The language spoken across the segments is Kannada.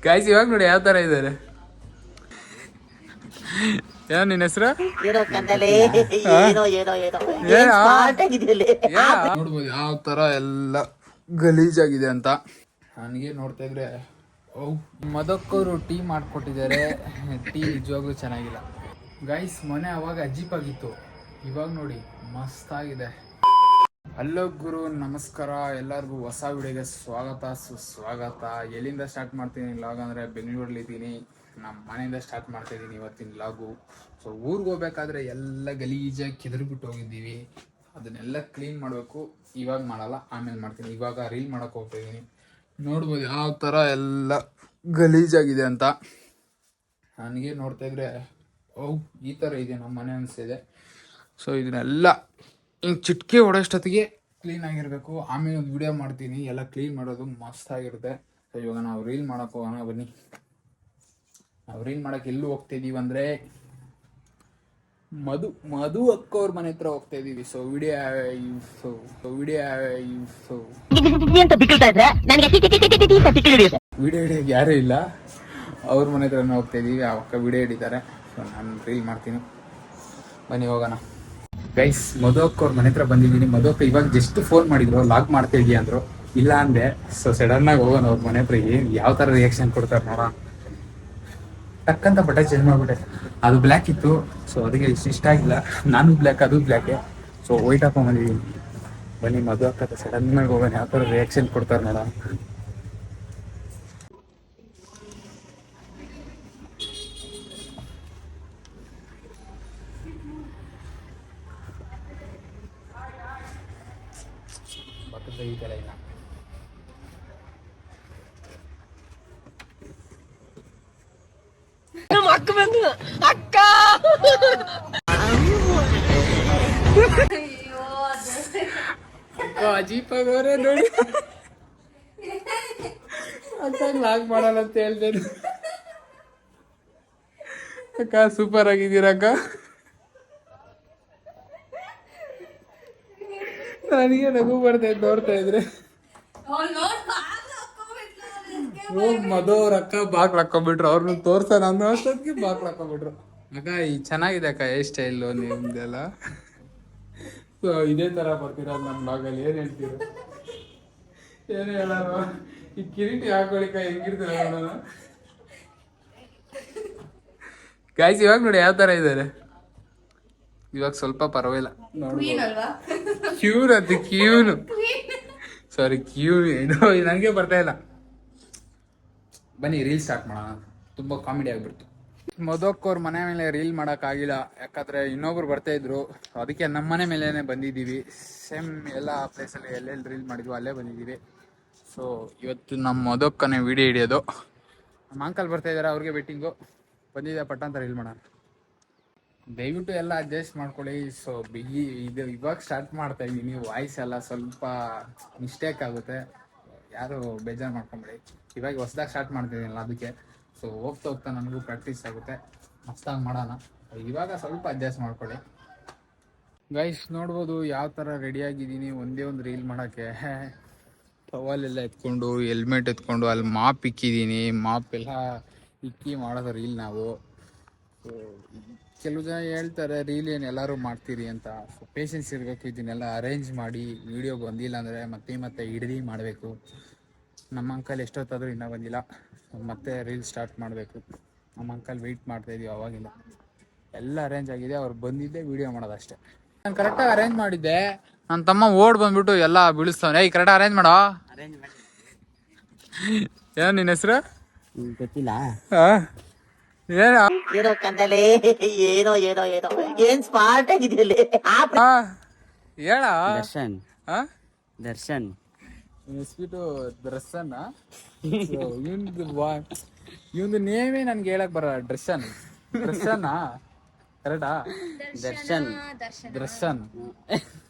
ಗಾಯ್ಸ್ ಇವಾಗ ನೋಡಿ ಯಾವ ತರ ಇದ್ದಾರೆ. ಏನ್ ನಿನ್ನ ಹೆಸರು? ನೋಡ್ಬೋದು ಯಾವ ತರ ಎಲ್ಲ ಗಲೀಜಾಗಿದೆ ಅಂತ. ನನಗೆ ನೋಡ್ತಾ ಇದ್ರೆ ಮದಕ್ಕವರು ಟೀ ಮಾಡ್ಕೊಟ್ಟಿದ್ದಾರೆ. ಟೀ ನಿಜವಾಗ್ಲೂ ಚೆನ್ನಾಗಿಲ್ಲ ಗೈಸ್. ಮನೆ ಅವಾಗ ಅಜೀಪ್ ಆಗಿತ್ತು, ಇವಾಗ ನೋಡಿ ಮಸ್ತ್ ಆಗಿದೆ. ಹಲೋ ಗುರು, ನಮಸ್ಕಾರ ಎಲ್ಲರಿಗೂ. ಹೊಸ ವಿಡಿಯೋಗೆ ಸ್ವಾಗತ ಸುಸ್ವಾಗತ. ಎಲ್ಲಿಂದ ಸ್ಟಾರ್ಟ್ ಮಾಡ್ತೀನಿ ಲಾಗ್ ಅಂದರೆ ಬೆಂಗಳೂರಲ್ಲಿದ್ದೀನಿ. ನಮ್ಮ ಮನೆಯಿಂದ ಸ್ಟಾರ್ಟ್ ಮಾಡ್ತಾ ಇದ್ದೀನಿ ಇವತ್ತಿನ ಲಾಗು. ಸೊ ಊರಿಗೆ ಹೋಗ್ಬೇಕಾದ್ರೆ ಎಲ್ಲ ಗಲೀಜಾಗಿ ಕೆದರ್ಬಿಟ್ಟು ಹೋಗಿದ್ದೀವಿ, ಅದನ್ನೆಲ್ಲ ಕ್ಲೀನ್ ಮಾಡಬೇಕು. ಇವಾಗ ಮಾಡಲ್ಲ, ಆಮೇಲೆ ಮಾಡ್ತೀನಿ. ಇವಾಗ ರೀಲ್ ಮಾಡೋಕೆ ಹೋಗ್ತಾ ಇದ್ದೀನಿ. ನೋಡ್ಬೋದು ಯಾವ ಥರ ಎಲ್ಲ ಗಲೀಜಾಗಿದೆ ಅಂತ. ನನಗೆ ನೋಡ್ತಾ ಇದ್ರೆ ಈ ಥರ ಇದೆ ನಮ್ಮ ಮನೆ ಅನಿಸ್ತಿದೆ. ಸೊ ಇದನ್ನೆಲ್ಲ ಹಿಂಗೆ ಚಿಟ್ಕೆ ಹೊಡೋಷ್ಟೊತ್ತಿಗೆ ಕ್ಲೀನ್ ಆಗಿರಬೇಕು. ಆಮೇಲೆ ಒಂದು ವಿಡಿಯೋ ಮಾಡ್ತೀನಿ, ಎಲ್ಲ ಕ್ಲೀನ್ ಮಾಡೋದು ಮಸ್ತ್ ಆಗಿರುತ್ತೆ. ಸೊ ಇವಾಗ ನಾವು ರೀಲ್ ಮಾಡೋಕೆ ಹೋಗೋಣ ಬನ್ನಿ. ನಾವು ರೀಲ್ ಮಾಡೋಕೆ ಎಲ್ಲೂ ಹೋಗ್ತಾ ಇದ್ದೀವಿ ಅಂದರೆ ಮಧು ಅಕ್ಕವ್ರ ಮನೆ ಹತ್ರ ಹೋಗ್ತಾ ಇದ್ದೀವಿ. ಸೊ ವಿಡಿಯೋ ಹಿಡಿಯೋಕೆ ಯಾರೂ ಇಲ್ಲ, ಅವ್ರ ಮನೆ ಹತ್ರನೇ ಹೋಗ್ತಾ ಇದ್ದೀವಿ. ಆ ಅಕ್ಕ ವಿಡಿಯೋ ಹಿಡಿತಾರೆ. ಸೊ ನಾನು ರೀಲ್ ಮಾಡ್ತೀನಿ, ಬನ್ನಿ ಹೋಗೋಣ. ಗೈಸ್ ಮಧು ಅಕ್ಕವ್ರ ಮನೆ ಹತ್ರ ಬಂದಿದ್ದೀನಿ. ಮಧು ಅಕ್ಕ ಇವಾಗ ಜಸ್ಟ್ ಫೋನ್ ಮಾಡಿದ್ರು, ಲಾಗ್ ಮಾಡ್ತಾ ಇದೀಯ ಅಂದರು. ಇಲ್ಲ ಅಂದೆ. ಸೊ ಸಡನ್ ಆಗಿ ಹೋಗೋಣ ಅವ್ರ ಮನೆ ಹತ್ರ. ಯಾವ ಥರ ರಿಯಾಕ್ಷನ್ ಕೊಡ್ತಾರೆ ನೋಡೋಣ. ಟಕ್ಕಂತ ಬಟ್ಟೆ ಚೇಂಜ್ ಮಾಡ್ಬಿಟ್ಟೆ, ಅದು ಬ್ಲ್ಯಾಕ್ ಇತ್ತು. ಸೊ ಅದಕ್ಕೆ ಇಷ್ಟ ಆಗಿಲ್ಲ. ನಾನು ಬ್ಲ್ಯಾಕ್, ಅದು ಬ್ಲ್ಯಾಕೆ. So white ಹಾಕೊಂಡ್ಬಂದಿದ್ದೀನಿ. ಬನ್ನಿ ಮಧು ಅಕ್ಕ ಸಡನ್ ಆಗಿ ಹೋಗೋಣ, ಯಾವ ಥರ ರಿಯಾಕ್ಷನ್ ಕೊಡ್ತಾರೆ ನೋಡೋಣ. ತೆಗಿತಾರೆ ಇಲ್ಲ ಅಕ್ಕ ಬಂದು ಅಕ್ಕ ಅಜೀಪಾಗವ್ರೆ ನೋಡಿ. ಅಕ್ಕ ಲಾಗ್ ಮಾಡಲ್ಲ ಅಂತ ಹೇಳ್ತೇನೆ. ಅಕ್ಕ ಸೂಪರ್ ಆಗಿದ್ದೀರಕ್ಕ. ನನಗೆ ನಗು ಬರ್ತೈತೆ ನೋಡ್ತಾ ಇದ್ರೆ. ಮಧು ಅವ್ರ ಅಕ್ಕ ಬಾಕ್ಲು ಹಾಕೊಂಡ್ಬಿಟ್ರು, ಅವ್ರನ್ನ ತೋರ್ಸೋಣ ಅನ್ನೋ ಅಷ್ಟೊತ್ತಿಗೆ ಬಾಕ್ಲು ಹಾಕೊಂಡ್ಬಿಟ್ರು. ಅಕ್ಕ ಈ ಚೆನ್ನಾಗಿದೆ ಅಕ್ಕ ಹೇರ್ ಸ್ಟೈಲು ನಿಮ್ದೆಲ್ಲ. ಸೊ ಇದೇ ತರ ಬರ್ತಿರೋದು ನನ್ನ ಭಾಗಲ್ಲಿ. ಏನ್ ಹೇಳ್ತೀರ? ಏನು ಹೇಳೋಣ, ಈ ಕಿರೀಟಿ ಹಾಕೊಳ್ಳಿಕ್ಕ ಹೆಂಗಿರ್ತೀರ ನೋಡೋಣ. ಗಾಯ್ಸ್ ಇವಾಗ ನೋಡಿ ಯಾವ ತರ ಇದ್ದಾರೆ. ಇವಾಗ ಸ್ವಲ್ಪ ಪರವಾಗಿಲ್ಲ. ಕ್ಯೂನ್ ಅದು ಕ್ಯೂನು, ಸಾರಿ ಕ್ಯೂನ್. ಇದು ನನಗೆ ಬರ್ತಾ ಇಲ್ಲ. ಬನ್ನಿ ರೀಲ್ ಸ್ಟಾರ್ಟ್ ಮಾಡೋಣ. ತುಂಬ ಕಾಮಿಡಿ ಆಗಿಬಿಡ್ತು. ಮಧುಕ್ ಅವ್ರ ಮನೆ ಮೇಲೆ ರೀಲ್ ಮಾಡೋಕ್ಕಾಗಿಲ್ಲ, ಯಾಕಂದರೆ ಇನ್ನೊಬ್ರು ಬರ್ತಾ ಇದ್ರು. ಅದಕ್ಕೆ ನಮ್ಮ ಮನೆ ಮೇಲೇ ಬಂದಿದ್ದೀವಿ. ಸೇಮ್ ಎಲ್ಲ ಪ್ಲೇಸಲ್ಲಿ ಎಲ್ಲೆಲ್ಲಿ ರೀಲ್ ಮಾಡಿದ್ವು ಅಲ್ಲೇ ಬಂದಿದ್ದೀವಿ. ಸೊ ಇವತ್ತು ನಮ್ಮ ಮಧುಕ್ಕನೇ ವಿಡಿಯೋ ಹಿಡಿಯೋದು. ನಮ್ಮ ಅಂಕಲ್ ಬರ್ತಾ ಇದ್ದಾರೆ, ಅವ್ರಿಗೆ ಬೆಟ್ಟಿಂಗು ಬಂದಿದೆ. ಪಟ್ಟಂತ ರೀಲ್ ಮಾಡೋಣ. ದಯವಿಟ್ಟು ಎಲ್ಲ ಅಡ್ಜಸ್ಟ್ ಮಾಡ್ಕೊಳ್ಳಿ. ಸೊ ಇದು ಇವಾಗ ಸ್ಟಾರ್ಟ್ ಮಾಡ್ತಾ ಇದ್ದೀನಿ. ವಾಯ್ಸ್ ಎಲ್ಲ ಸ್ವಲ್ಪ ಮಿಸ್ಟೇಕ್ ಆಗುತ್ತೆ, ಯಾರು ಬೇಜಾರು ಮಾಡ್ಕೊಂಬೇಡಿ. ಇವಾಗ ಹೊಸದಾಗಿ ಸ್ಟಾರ್ಟ್ ಮಾಡ್ತಿದ್ದೀನಲ್ಲ ಅದಕ್ಕೆ. ಸೊ ಹೋಗ್ತಾ ಹೋಗ್ತಾ ನನಗೂ ಪ್ರಾಕ್ಟೀಸ್ ಆಗುತ್ತೆ, ಮಸ್ತಾಗಿ ಮಾಡೋಣ. ಇವಾಗ ಸ್ವಲ್ಪ ಅಡ್ಜಸ್ಟ್ ಮಾಡ್ಕೊಳ್ಳಿ. ಗೈಸ್ ನೋಡ್ಬೋದು ಯಾವ ಥರ ರೆಡಿಯಾಗಿದ್ದೀನಿ ಒಂದೇ ಒಂದು ರೀಲ್ ಮಾಡೋಕ್ಕೆ. ಟವಲೆಲ್ಲ ಎತ್ಕೊಂಡು, ಹೆಲ್ಮೆಟ್ ಎತ್ಕೊಂಡು, ಅಲ್ಲಿ ಮಾಪ್ ಇಕ್ಕಿದ್ದೀನಿ. ಮಾಪ್ ಎಲ್ಲ ಇಕ್ಕಿ ಮಾಡೋದು ರೀಲ್ ನಾವು. ಸೊ ಕೆಲವು ಜನ ಹೇಳ್ತಾರೆ ರೀಲ್ ಏನು ಎಲ್ಲರೂ ಮಾಡ್ತೀರಿ ಅಂತ. ಸೊ ಪೇಷನ್ಸ್ ಇರಬೇಕು. ಇದನ್ನೆಲ್ಲ ಅರೇಂಜ್ ಮಾಡಿ ವಿಡಿಯೋ ಬಂದಿಲ್ಲ ಅಂದರೆ ಮತ್ತೆ ಹಿಡ್ದು ಮಾಡಬೇಕು. ನಮ್ಮ ಅಂಕಲ್ ಎಷ್ಟೊತ್ತಾದರೂ ಇನ್ನೂ ಬಂದಿಲ್ಲ, ಮತ್ತೆ ರೀಲ್ ಸ್ಟಾರ್ಟ್ ಮಾಡಬೇಕು. ನಮ್ಮ ಅಂಕಲ್ ವೆಯ್ಟ್ ಮಾಡ್ತಾಯಿದ್ದೀವಿ ಅವಾಗಿಲ್ಲ. ಎಲ್ಲ ಅರೇಂಜ್ ಆಗಿದೆ, ಅವ್ರು ಬಂದಿದ್ದೆ ವಿಡಿಯೋ ಮಾಡೋದು ಅಷ್ಟೇ. ನಾನು ಕರೆಕ್ಟಾಗಿ ಅರೇಂಜ್ ಮಾಡಿದ್ದೆ, ನನ್ನ ತಮ್ಮ ಓಡ್ ಬಂದ್ಬಿಟ್ಟು ಎಲ್ಲ ಬೀಳಿಸ್ತಾನೆ. ಏಯ್ ಕರೆಕ್ಟಾಗಿ ಅರೇಂಜ್ ಮಾಡೋ. ಏನು ನಿನ್ನ ಹೆಸರು? ಗೊತ್ತಿಲ್ಲ. ಏನ್ ಸ್ಮಾರ್ಟ್ ಆಗಿದೆಯಲ್ಲ. ಹೇಳ ದರ್ಶನ್. ದರ್ಶನ್ ಹೆಸ್ಬಿಟ್ಟು ದರ್ಶನ್. ಇವಂದು ನೇಮೇ ನನ್ಗೆ ಹೇಳಕ್ ಬರ. ಡ್ರೆಸ್ಸನ್ ಡ್ರೆಸ್ಸನ್ ಕರೆಕ್ಟಾ? ದರ್ಶನ್ ದರ್ಶನ್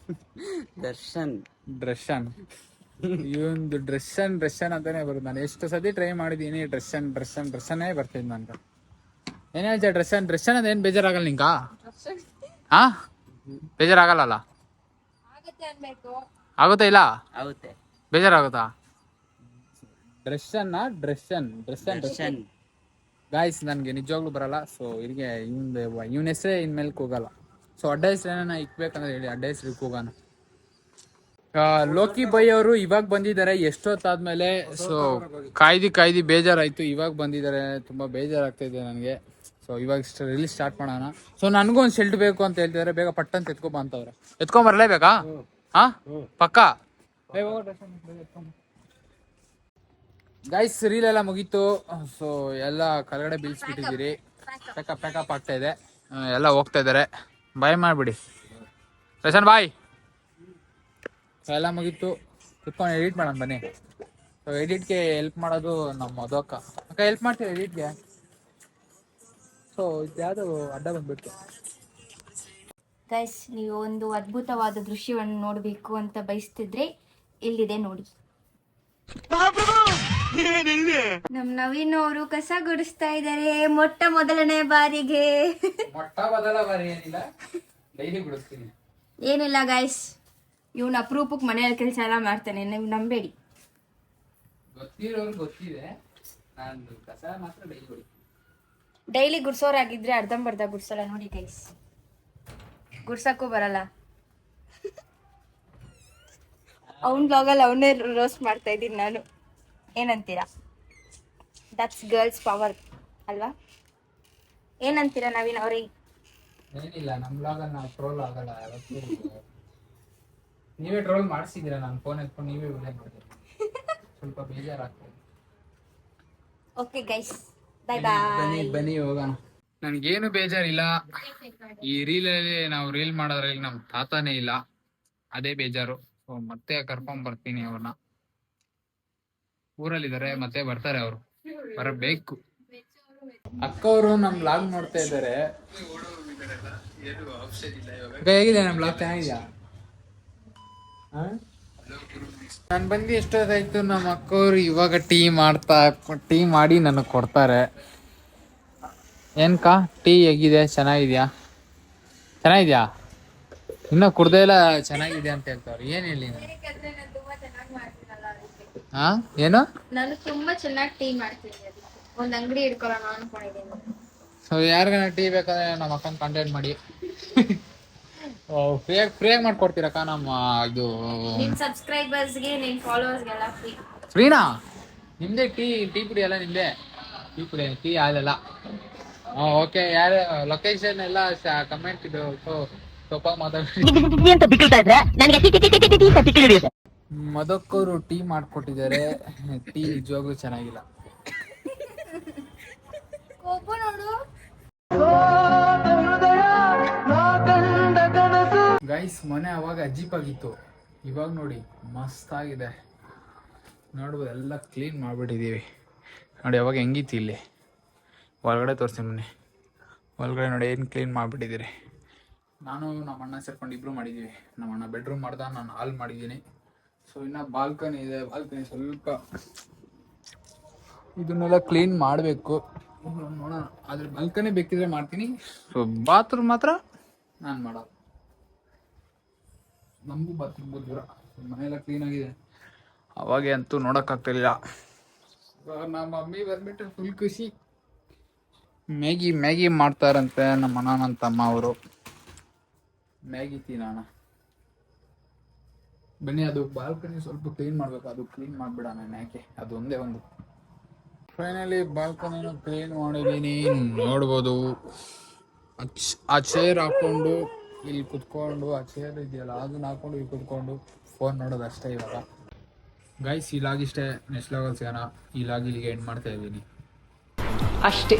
ದರ್ಶನ್ ಡ್ರೆಸ್ಸನ್. ಇವಂದು ಡ್ರೆಸ್ಸನ್ ಅಂತಾನೆ ಬರುತ್ತೆ. ನಾನು ಎಷ್ಟು ಸತಿ ಟ್ರೈ ಮಾಡಿದ್ದೀನಿ, ಡ್ರೆಸ್ಸನ್ನೇ ಬರ್ತೀನಿ ನನ್ಗೆ. ಏನ್ ಹೇಳ್ತೀಯ? ಡ್ರೆಸ್ಸನ್ ಅದೇನು ಬೇಜಾರಾಗಲ್ಲ ನಿಂಗ? ಹಾ ಬೇಜಾರಾಗಲ್ಲ? ಆಗುತ್ತಾ ಇಲ್ಲ? ಆಗುತ್ತೆ. ಬೇಜಾರಾಗುತ್ತಾ? ದರ್ಶನ್ ಗಾಯ್ಸ್ ನನಗೆ ನಿಜವಾಗ್ಲೂ ಬರಲ್ಲ. ಸೊ ಇಲ್ಲಿಗೆ ಇವನ ಹೆಸರೇ ಇನ್ಮೇಲೆ ಹೋಗಲ್ಲ. ಸೊ ಅಡ್ಡ ಹೆಸರು ಏನಾನ ಇಕ್ಬೇಕಂದ್ರೆ ಹೇಳಿ, ಅಡ್ಡ ಹೆಸರು ಹೋಗೋಣ. ಲೋಕಿ ಬೈ ಅವರು ಇವಾಗ ಬಂದಿದ್ದಾರೆ ಎಷ್ಟೊತ್ತಾದ್ಮೇಲೆ. ಸೊ ಕಾಯ್ದು ಬೇಜಾರಾಯ್ತು. ಇವಾಗ ಬಂದಿದ್ದಾರೆ, ತುಂಬಾ ಬೇಜಾರಾಗ್ತಾ ಇದೆ ನನಗೆ. ಸೊ ಇವಾಗ ರಿಲೀಸ್ ಸ್ಟಾರ್ಟ್ ಮಾಡೋಣ. ಸೊ ನನಗೂ ಒಂದು ಶೆಲ್ಟ್ ಬೇಕು ಅಂತ ಹೇಳ್ತಿದ್ದಾರೆ. ಬೇಗ ಪಟ್ಟಂತ ಎತ್ಕೊಂಬ ಅಂತವ್ರೆ. ಎತ್ಕೊಂಬರ್ಲೇಬೇಕಾ? ಹಾ ಪಕ್ಕ ಗೈಸ್ ರೀಲ್ ಎಲ್ಲ ಮುಗೀತು. ಸೊ ಎಲ್ಲ ಕೆಳಗಡೆ ಬೀಳ್ಸ್ಬಿಟ್ಟಿದ್ದೀರಿ. ಪ್ಯಾಕಪ್ ಆಗ್ತಾ ಇದೆ. ಎಲ್ಲ ಹೋಗ್ತಾ ಇದ್ದಾರೆ. ಬಾಯ್ ಮಾಡ್ಬಿಡಿ ರೇಷನ್ ಬಾಯ್. ಎಲ್ಲ ಮುಗೀತು. ಕುತ್ಕೊಂಡು ಎಡಿಟ್ ಮಾಡೋಣ ಬನ್ನಿ. ಸೊ ಎಡಿಟ್ಗೆ ಹೆಲ್ಪ್ ಮಾಡೋದು ನಮ್ಮ ಮಧುವಕ್ಕ. ಅಕ್ಕ ಹೆಲ್ಪ್ ಮಾಡ್ತೀವಿ ಎಡಿಟ್ಗೆ. ಸೊ ಇದ್ಯಾವುದು ಅಡ್ಡ ಬಂದ್ಬಿಟ್ಟು. ಗೈಸ್, ನೀವು ಒಂದು ಅದ್ಭುತವಾದ ದೃಶ್ಯವನ್ನು ನೋಡಬೇಕು ಅಂತ ಬಯಸ್ತಿದ್ರೆ ಇಲ್ಲಿದೆ ನೋಡಿ. ನಮ್ ನವೀನ್ ಅವರು ಕಸ ಗುಡಿಸ್ತಾ ಇದ್ದಾರೆ ಮೊಟ್ಟ ಮೊದಲನೇ ಬಾರಿಗೆ. ಏನಿಲ್ಲ ಗೈಸ್, ಇವನ್ ಅಪರೂಪಕ್ಕೆ ಮನೆಯಲ್ಲಿ ಕೆಲಸ ಎಲ್ಲ ಮಾಡ್ತಾನೆ, ನೀವು ನಂಬೇಡಿ. ಡೈಲಿ ಗುಡ್ಸೋರಾಗಿದ್ರೆ ಅರ್ಧಂಬರ್ಧ ಗುಡ್ಸಲ್ಲ ನೋಡಿ ಗೈಸ್. ಗುಡ್ಸಕ್ಕೂ ಬರಲ್ಲ. ಅವನ್ ಬ್ಲಾಗಲ್ಲಿ ಅವನ್ನೇ ರೋಸ್ಟ್ ಮಾಡ್ತಾ ಇದ್ದೀನಿ ನಾನು. ಏನಂತೀರಾ? ದಟ್ಸ್ ಗರ್ಲ್ಸ್ ಪವರ್ ಅಲ್ವಾ? ಏನಂತೀರಾ ನವೀನ್ ಅವ್ರಿಗೆ? ಏನಿಲ್ಲ, ನಮ್ ಬ್ಲಾಗಲ್ಲಿ ನಾವು ಟ್ರೋಲ್ ಆಗಲ್ಲ ಯಾವತ್ತೂ. ನೀವೇ ಟ್ರೋಲ್ ಮಾಡಿಸಿದ್ದೀರಾ. ನಾನು ಫೋನ್ ಎತ್ಕೊಂಡು ನೀವೇ ವಿಡಿಯೋ ಮಾಡಿದ್ರಿ. ಸ್ವಲ್ಪ ಬೇಜಾರಾಗ್ತದೆ. Okay guys, bye bye. ಬನ್ನಿ ಹೋಗೋಣ. ನನ್ಗೇನು ಬೇಜಾರಿಲ್ಲ. ಈ ರೀಲಲ್ಲಿ ನಾವು ರೀಲ್ ಮಾಡೋದ್ರಲ್ಲಿ ನಮ್ ತಾತನೇ ಇಲ್ಲ, ಅದೇ ಬೇಜಾರು. ಸೊ ಮತ್ತೆ ಕರ್ಕೊಂಡ್ ಬರ್ತೀನಿ ಅವ್ರನ್ನ. ಊರಲ್ಲಿದ್ದಾರೆ, ಮತ್ತೆ ಬರ್ತಾರೆ ಅವರು, ಬರಬೇಕು. ಅಕ್ಕವರು ನಮ್ ಬ್ಲಾಗ್ ನೋಡ್ತಾ ಇದ್ದಾರೆ. ಹೇಗಿದೆ ನಮ್ ಬ್ಲಾಗ್? ಚೆನ್ನಾಗಿದ್ಯಾ? ನಾನು ಬಂದು ಎಷ್ಟೊತ್ತಾಯ್ತು. ನಮ್ಮ ಅಕ್ಕವ್ರು ಇವಾಗ ಟೀ ಮಾಡಿ ನನಗೆ ಕೊಡ್ತಾರೆ. ಏನ್ಕಾ ಟೀ ಹೇಗಿದೆ? ಚೆನ್ನಾಗಿದ್ಯಾ? ಇನ್ನೂ ಕುಡ್ದೇ ಇಲ್ಲ, ಚೆನ್ನಾಗಿದೆ ಅಂತ ಹೇಳ್ತಾವ್ರು. ಏನ್ ಹೇಳಿ ಹಾ? ಏನು? ನಾನು ತುಂಬಾ ಚೆನ್ನಾಗಿ ಟೀ ಮಾಡ್ತೀನಿ. ಒಂದ್ ಅಂಗಡಿ ಇಟ್ಕೊಳ್ಳೋಣ ಅನ್ಕೊಂಡಿದ್ದೀನಿ. ಸೊ ಯಾರಿಗಾನ ಟೀ ಬೇಕಾದ್ರೆ ನಮ್ಮ ಅಕ್ಕನ ಕಾಂಟ್ಯಾಕ್ಟ್ ಮಾಡಿ. ಫ್ರೀಯಾಗಿ ಮಾಡ್ಕೊಡ್ತೀರಕ್ಕ. ನಮ್ಮ ಇದು ನಿನ್ ಸಬ್ಸ್ಕ್ರೈಬರ್ಸ್ಗೆ, ನಿನ್ ಫಾಲೋವರ್ಸ್ಗೆಲ್ಲ ಫ್ರೀನಾ? ನಿಮ್ದೇ ಟೀ ಪುಡಿ ಎಲ್ಲ ನಿಮ್ದೇ? ಟೀ ಹಾಲೆಲ್ಲ ಓಕೆ. ಯಾರು ಲೊಕೇಶನ್ ಎಲ್ಲ ಕಮೆಂಟ್ ಇದು ಸ್ವಲ್ಪ ಮದಕ್ಕವರು ಟೀ ಮಾಡ್ಕೊಟ್ಟಿದ್ದಾರೆ. ಟೀ ನಿಜವಾಗ್ಲೂ ಚೆನ್ನಾಗಿಲ್ಲ ಗೈಸ್. ಮನೆ ಅವಾಗ ಅಜೀಬ್ ಆಗಿತ್ತು, ಇವಾಗ ನೋಡಿ ಮಸ್ತ್ ಆಗಿದೆ. ನೋಡ್ಬೋದು, ಎಲ್ಲ ಕ್ಲೀನ್ ಮಾಡಿಬಿಟ್ಟಿದ್ದೀವಿ ನೋಡಿ. ಅವಾಗ ಹೆಂಗಿತ್ತು ಇಲ್ಲಿ. ಒಳಗಡೆ ತೋರಿಸ್ತೀನಿ ಬನ್ನಿ. ಒಳಗಡೆ ನೋಡಿ ಏನು ಕ್ಲೀನ್ ಮಾಡಿಬಿಟ್ಟಿದ್ದೀರಿ. ನಾನು ನಮ್ಮ ಅಣ್ಣ ಸೇರ್ಕೊಂಡು ಇಬ್ರು ಮಾಡಿದ್ದೀವಿ. ನಮ್ಮ ಅಣ್ಣ ಬೆಡ್ರೂಮ್ ಮಾಡ್ದ, ನಾನು ಹಾಲ್ ಮಾಡಿದ್ದೀನಿ. ಸೊ ಇನ್ನು ಬಾಲ್ಕನಿ ಇದೆ. ಬಾಲ್ಕನಿ ಸ್ವಲ್ಪ ಇದನ್ನೆಲ್ಲ ಕ್ಲೀನ್ ಮಾಡಬೇಕು. ನೋಡೋಣ, ಅದ್ರ ಬಾಲ್ಕನಿ ಬೇಕಿದ್ರೆ ಮಾಡ್ತೀನಿ. ಸೊ ಬಾತ್ರೂಮ್ ಮಾತ್ರ ನಾನು ಮಾಡೋದು. ನಮಗೂ ಬಾತ್ರೂಮ್ ದೂರ. ಮನೆಯೆಲ್ಲ ಕ್ಲೀನ್ ಆಗಿದೆ. ಅವಾಗೆ ಅಂತೂ ನೋಡೋಕ್ಕಾಗ್ತಿರ್ಲಿಲ್ಲ. ನಮ್ಮ ಮಮ್ಮಿ ಬಂದ್ಬಿಟ್ಟು ಫುಲ್ ಖುಷಿ. ಮ್ಯಾಗಿ ಮಾಡ್ತಾರಂತೆ ನಮ್ಮ ಅಣ್ಣ ನನ್ನ ತಮ್ಮ ಅವರು. ಮ್ಯಾಗಿ ತಿನ್ನೋಣ ಬನ್ನಿ. ಅದು ಬಾಲ್ಕನಿ ಸ್ವಲ್ಪ ಕ್ಲೀನ್ ಮಾಡಬೇಕು, ಅದು ಕ್ಲೀನ್ ಮಾಡಿಬಿಡೋಣ. ಯಾಕೆ ಅದು ಒಂದೇ ಒಂದು. ಫೈನಲಿ ಬಾಲ್ಕನಿನ ಕ್ಲೀನ್ ಮಾಡಿದ್ದೀನಿ. ನೋಡ್ಬೋದು, ಆ ಚೇರ್ ಹಾಕ್ಕೊಂಡು ಇಲ್ಲಿ ಕುತ್ಕೊಂಡು, ಆ ಚೇರ್ ಇದೆಯಲ್ಲ ಅದನ್ನ ಹಾಕೊಂಡು ಇಲ್ಲಿ ಕುತ್ಕೊಂಡು ಫೋನ್ ನೋಡೋದು ಅಷ್ಟೇ ಇವಾಗ. ಗೈಸ್ ಈ ಲಾಗ್ ಇಷ್ಟೇ. ನೆಕ್ಸ್ಟ್ ಲಾಗಲ್ಲಿ ಸಿಗೋಣ. ಈ ಲಾಗ್ ಇಲ್ಲಿಗೆ ಎಂಡ್ ಮಾಡ್ತಾ ಇದ್ದೀನಿ ಅಷ್ಟೇ.